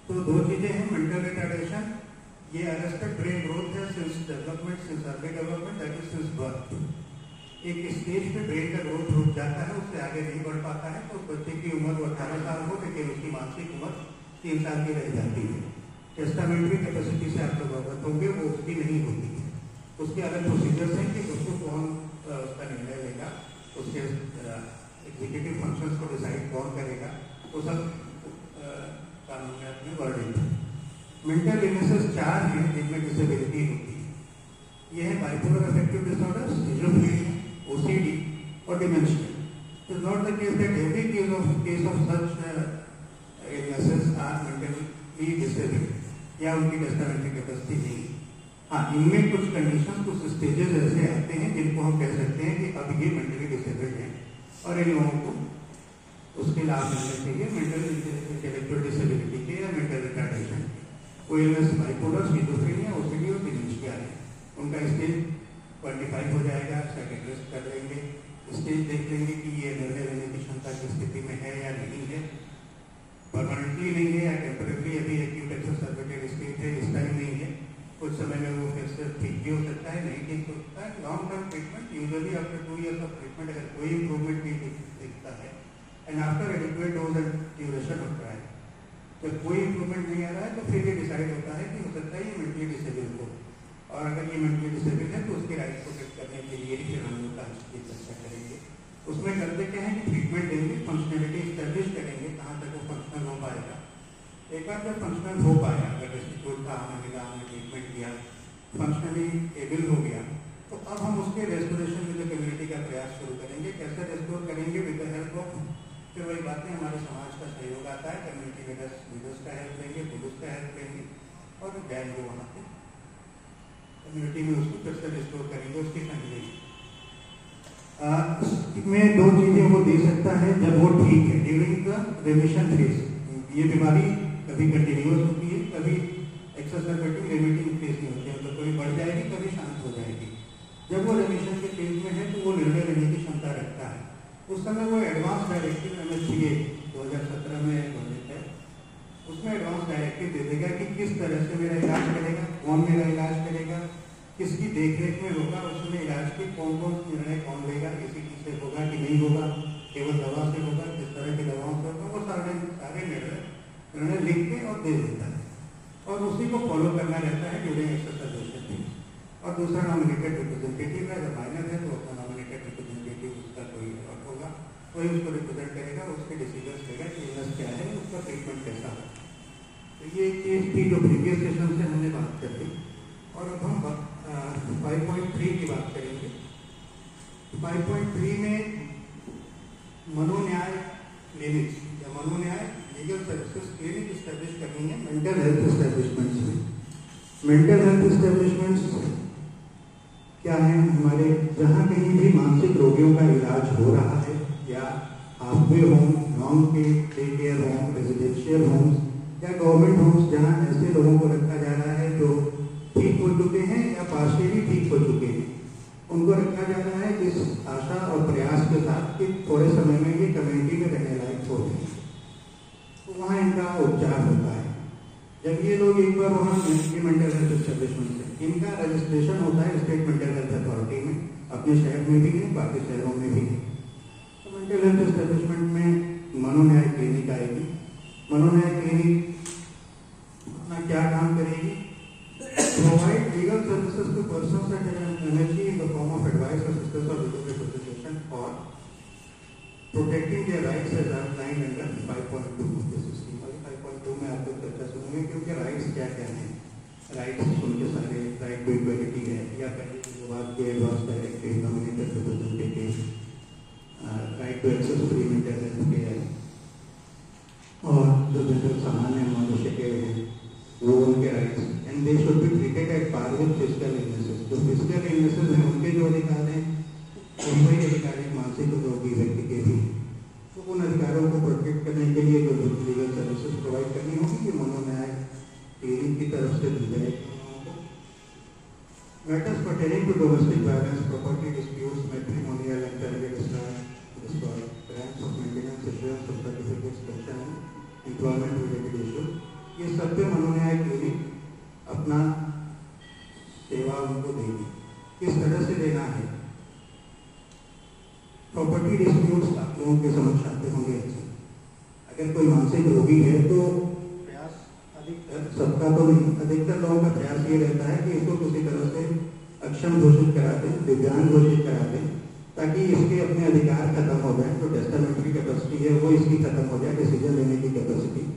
तो दो चीजें हैं, मेंटल रिटार्डेशन, ये अरेस्टेड ब्रेन ग्रोथ है since development, since early development, that is since birth. एक स्टेज पे ब्रेन का ग्रोथ रुक जाता है, उससे आगे नहीं बढ़ पाता है, तो बच्चे की उम्र वो 18 साल हो, लेकिन उसकी मानसिक उम्र 3 साल की रह जाती है। टेस्टामेंट्री कैपेसिटी से आप लोग अवगत होंगे, वो उसकी नहीं होती है। उसके अलग प्रोसीजर्स हैं कि उसको कौन उसका निर्णय लेगा, उसके एग्जीक्यूटिव फंक्शंस को डिसाइड कौन करेगा, वो सब कानून में अपने वर्डिंग है। मेंटल इलनेसेस 4 हैं जिनमें डिसेबिलिटी होती है। ये है bipolar affective disorder, schizophrenia, OCD और dementia. It is not the case that every case of such illnesses are mentally disabled या उनकी टेस्टामेंट्री कैपेसिटी नहीं। हाँ, इनमें कुछ कंडीशन, कुछ स्टेजेस ऐसे आते हैं जिनको हम कह सकते हैं कि अब ये मेंटली डिसेबल्ड हैं और इन लोगों को उसके लाभ मिलने चाहिए, मेंटल इंटेलेक्चुअल डिसेबिलिटी के या मेंटल रिटार्डेशन। कोई इलनेस बाइपोलर, स्किज़ोफ्रेनिया, OCD और डिमेंशिया है। उनका स्टेज क्वान्टिफाई हो जाएगा, साइकियाट्रिस्ट कर लेंगे, स्टेज देख लेंगे कि ये निर्णय लेने की क्षमता की स्थिति में है या नहीं है, परमानेंटली नहीं है या टेम्परेरी अभी एक्यूट एक्सरसाइटेड स्टेज है, इस टाइम नहीं है, कुछ समय में वो फिर से ठीक भी हो सकता है, नहीं ठीक हो सकता है। Long term treatment, usually after 2 years of treatment अगर कोई इम्प्रूवमेंट नहीं दिखता है and after adequate dose and duration of trial, जब कोई इम्प्रूवमेंट नहीं आ रहा है तो फिर ये डिसाइड होता है कि हो सकता है ये मेंटली डिसेबल हो, और अगर ये मेंटली डिसेबल है तो उसके राइट प्रोटेक्ट करने के लिए ही फिर हम लोग ट्रांस की चर्चा करेंगे। उसमें करते क्या है कि ट्रीटमेंट देंगे, फंक्शनलिटी स्टैब्लिश करेंगे, कहाँ तक वो फंक्शनल हो पाएगा। एक बार जब फंक्शनल हो पाया, अगर इंस्टीट्यूट का हमें मिला, हमने ट्रीटमेंट किया, फंक्शनली एबल हो गया, तो अब हम उसके रेस्टोरेशन विद द कम्युनिटी का प्रयास शुरू करेंगे। कैसे रेस्टोर करेंगे? विद द हेल्प ऑफ, फिर वही बातें, हमारे समाज का सहयोग आता है, कम्युनिटी लीडर्स का हेल्प लेंगे, पुलिस का हेल्प लेंगे और जाएंगे वहाँ पे कम्युनिटी में, उसको फिर से रिस्टोर करेंगे, उसकी फैमिली में 2 चीजें वो दे सकता है जब वो ठीक है, ड्यूरिंग द रिमिशन फेज। ये बीमारी कभी कंटिन्यूअस होती है, कभी एक्सेसरबेटिंग रेमिटिंग फेज में होती है, मतलब कभी बढ़ जाएगी, कभी शांत हो जाएगी। जब वो रिमिशन के फेज में है तो वो निर्णय लेने की क्षमता रखता है। उस समय वो एडवांस डायरेक्टिव MHCA 2017 में घोषित है, उसमें एडवांस डायरेक्टिव दे देगा कि किस तरह से मेरा इलाज करेगा, कौन मेरा इलाज करेगा, किसकी देखरेख में होगा, उसमें इलाज के कौन कौन से निर्णय कौन लेगा, किसी से होगा कि नहीं होगा, केवल दवा से होगा, किस तरह की दवाओं से होगा, वो सारे निर्णय लिख के और दे देता है और उसी को फॉलो करना रहता है ड्यूरिंग एक्सरसाइजेशन। और दूसरा नॉमिनेटेड रिप्रेजेंटेटिव है, अगर माइनर है तो अपना नॉमिनेटेड रिप्रेजेंटेटिव उसका कोई और होगा, वही उसको रिप्रेजेंट करेगा, उसके डिसीजन लेगा कि इलनेस क्या है, उसका ट्रीटमेंट कैसा है। तो ये केस थी जो प्रीवियस सेशन से हमने बात कर ली। और अब हम 5.3 की बात करेंगे। 5.3 में मनोन्याय क्लिनिक्स या मनोन्याय लीगल सर्विसेज क्लिनिक इस्टेब्लिश करनी है मेंटल हेल्थ एस्टेब्लिशमेंट्स में। मेंटल हेल्थ एस्टेब्लिशमेंट्स क्या है? हमारे जहाँ कहीं भी मानसिक रोगियों का इलाज हो रहा है, या halfway home, long day care home, residential homes या गवर्नमेंट होम्स, जहाँ ऐसे लोगों को रखा जा रहा है जो ठीक हो चुके हैं या पार्शियली ठीक हो चुके हैं, उनको रखा जा रहा है इस आशा और प्रयास के साथ कि थोड़े समय में ये कम्युनिटी में रहने लायक हो जाए, तो वहाँ इनका उपचार होता है। जब ये लोग एक बार वहाँ मेंटल हेल्थ एस्टेब्लिशमेंट से, इनका रजिस्ट्रेशन होता है स्टेट मेंटल हेल्थ अथॉरिटी में, अपने शहर में भी है, बाकी शहरों में भी है। तो मेंटल हेल्थ एस्टेब्लिशमेंट में मनोन्याय क्लिनिक आएगी। मनोन्याय क्लिनिक अपना क्या काम करेगी? Provide legal services to persons at an MHC in the form of advice, assistance or legal representation or protecting their rights as outlined under 5.2 of the system। 5.2 में आप लोग चर्चा सुनेंगे क्योंकि राइट्स क्या क्या हैं। राइट्स उनके सारे राइट टू इक्वलिटी है, या पहले जो बात की advance directive, nominated representative, right to access free mental health care, और जो जनरल सामान्य मनुष्य के वो उनके rights, and they should be treated at par with physical illnesses. जो फिजिकल इलनेसेस हैं उनके जो अधिकार हैं उनके अधिकार एक मानसिक रोगी व्यक्ति के भी, तो उन अधिकारों को प्रोटेक्ट करने के लिए जो लीगल सर्विसेज प्रोवाइड करनी होगी ये मनोन्याय क्लिनिक की तरफ से दी जाएगी। Matters pertaining to domestic violence, property disputes, matrimonial and parental destroy, grants of maintenance, issuance of certificates, pension and employment related issues, ये सत्यम मनोन्याय क्लिनिक अपना सेवा उनको देगी। किस तरह से देना है? प्रॉपर्टी डिस्प्यूट्स आप लोगों के समझ आते होंगे। अगर कोई मानसिक रोगी है तो प्रयास अधिकतर, सबका तो नहीं, अधिकतर लोगों का प्रयास ये रहता है कि इसको किसी तरह से अक्षम घोषित करा दें, दिव्यांग घोषित करा दें, ताकि इसके अपने अधिकार खत्म हो जाए। जो टेस्टामेंट्री कैपेसिटी है वो इसकी खत्म हो जाए, डिसीजन लेने की कैपेसिटी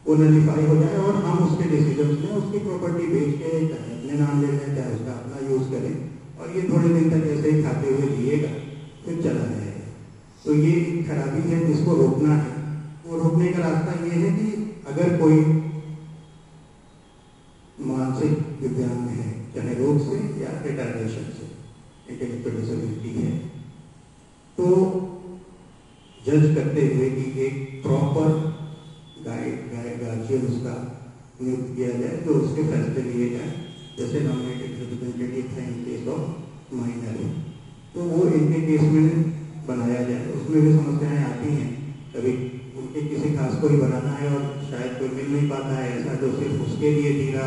वो नलीफाई हो जाए और हम उसके डिसीजन में उसकी प्रॉपर्टी बेच के चाहे अपने नाम ले लें, चाहे उसका अपना यूज करें, और ये थोड़े दिन तक ऐसे ही खाते हुए जिएगा, फिर चला जाएगा। तो ये एक खराबी है जिसको रोकना है। वो रोकने का रास्ता ये है कि अगर कोई मानसिक दिव्यांग है, चाहे रोग से या रिटार्डेशन से, इंटेलेक्चुअल डिसेबिलिटी है, तो जज करते हुए कि एक प्रॉपर गार्जियन उसका नियुक्त किया जाए, तो उसके फैसले लिए जाए, जैसे नॉमिनेटेड रिप्रेजेंटेटिव है इन केस ऑफ माइनर, तो वो इनके केस में बनाया जाए। उसमें भी समस्याएं आती हैं, कभी उनके किसी खास को ही बनाना है और शायद कोई मिल नहीं पाता है ऐसा जो सिर्फ उसके लिए दी रहा